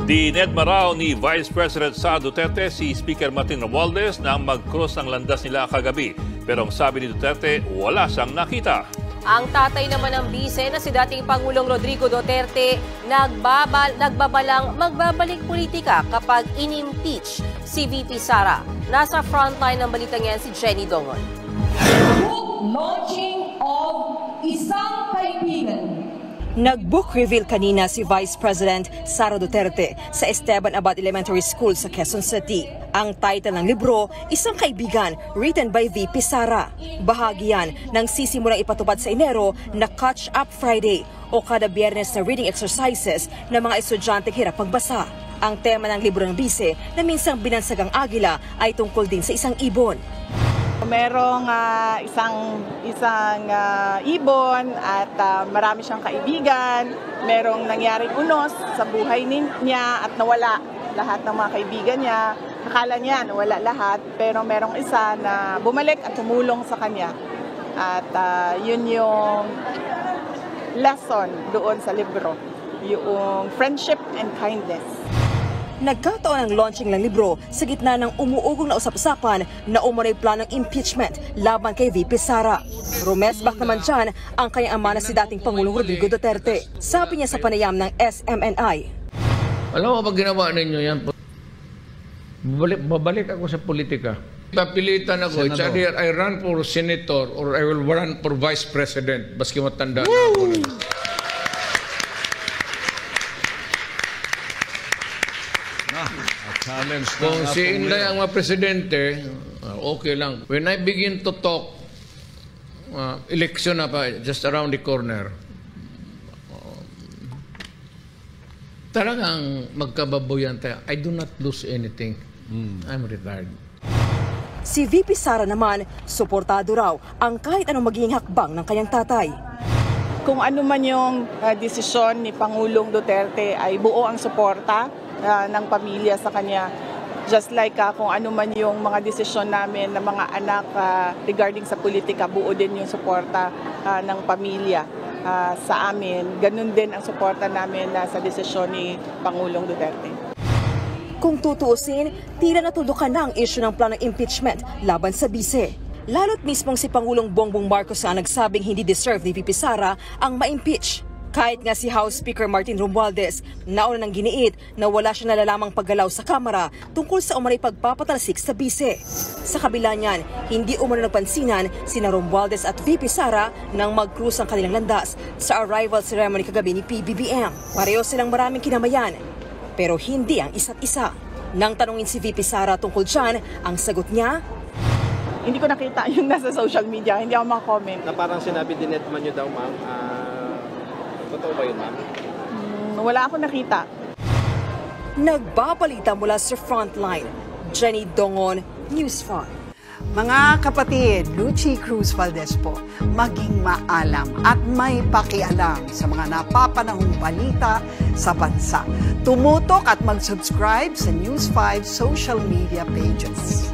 Dinedma raw ni Vice President Sara Duterte si Speaker Martin Romualdez na mag-cross ang landas nila kagabi. Pero ang sabi ni Duterte, wala siyang nakita. Ang tatay naman ng bise na si dating Pangulong Rodrigo Duterte nagbabalang magbabalik politika kapag in-impeach si VP Sara. Nasa frontline ng balitang yan si Jenny Dongon. Launching of isang kaibigan. Nag-book reveal kanina si Vice President Sara Duterte sa Esteban Abad Elementary School sa Quezon City. Ang title ng libro, Isang Kaibigan, written by VP Sara. Bahagi yan ng sisimulang ipatupad sa Enero na Catch Up Friday o kada Biyernes na reading exercises ng mga estudyante hirap magbasa. Ang tema ng libro ng bise na minsang binansagang agila ay tungkol din sa isang ibon. Merong isang ibon at marami siyang kaibigan. Merong nangyaring unos sa buhay niya at nawala lahat ng mga kaibigan niya. Akala niya nawala lahat, pero merong isa na bumalik at tumulong sa kanya. At yun yung lesson doon sa libro, yung friendship and kindness. Nagkataon ang launching ng libro sa gitna ng umuugong na usap-usapan na umunoy planong impeachment laban kay VP Sara. Rumesbak naman dyan ang kanyang ama na si dating Pangulong Rodrigo Duterte. Sabi niya sa panayam ng SMNI. Alam mo, pag ginawa ninyo yan, babalik ako sa politika. Papilitan ako, it's either I run for senator or I will run for vice president. Baski matanda na ako. Kung si Inday ang mga presidente, okay lang. When I begin to talk, election na pa, just around the corner, talagang magkababoyan tayo. I do not lose anything. I'm retired. Si VP Sara naman, suportado raw ang kahit anong magiging hakbang ng kanyang tatay. Kung ano man yung desisyon ni Pangulong Duterte ay buo ang suporta ng pamilya sa kanya. Just like kung ano man yung mga desisyon namin ng mga anak regarding sa politika, buo din yung suporta ng pamilya sa amin. Ganun din ang suporta namin sa desisyon ni Pangulong Duterte. Kung tutuusin, tila natudukan na ang issue ng planong impeachment laban sa bise. Lalo't mismong si Pangulong Bongbong Marcos ang nagsabing hindi deserve ni VP Sara ang ma-impeach. Kahit nga si House Speaker Martin Romualdez nauna ng giniit na wala siya nalalamang paggalaw sa Kamara tungkol sa umanay pagpapatalsik sa bise. Sa kabila niyan, hindi umano nagpansinan sina Romualdez at VP Sara nang mag-cruise ang kanilang landas sa arrival ceremony kagabi ni PBBM. Pareho silang maraming kinamayan, pero hindi ang isa't isa. Nang tanungin si VP Sara tungkol dyan, ang sagot niya, hindi ko nakita yung nasa social media, hindi ako makakomment. Na parang sinabi dinetman nyo daw, ma'am. Totoo ba yun, ma'am? Wala akong nakita. Nagbabalita mula sa Frontline, Jenny Dongon, News 5. Mga kapatid, Lucy Cruz Valdez po, maging maalam at may pakialam sa mga napapanahong balita sa bansa. Tumutok at mag-subscribe sa News 5 social media pages.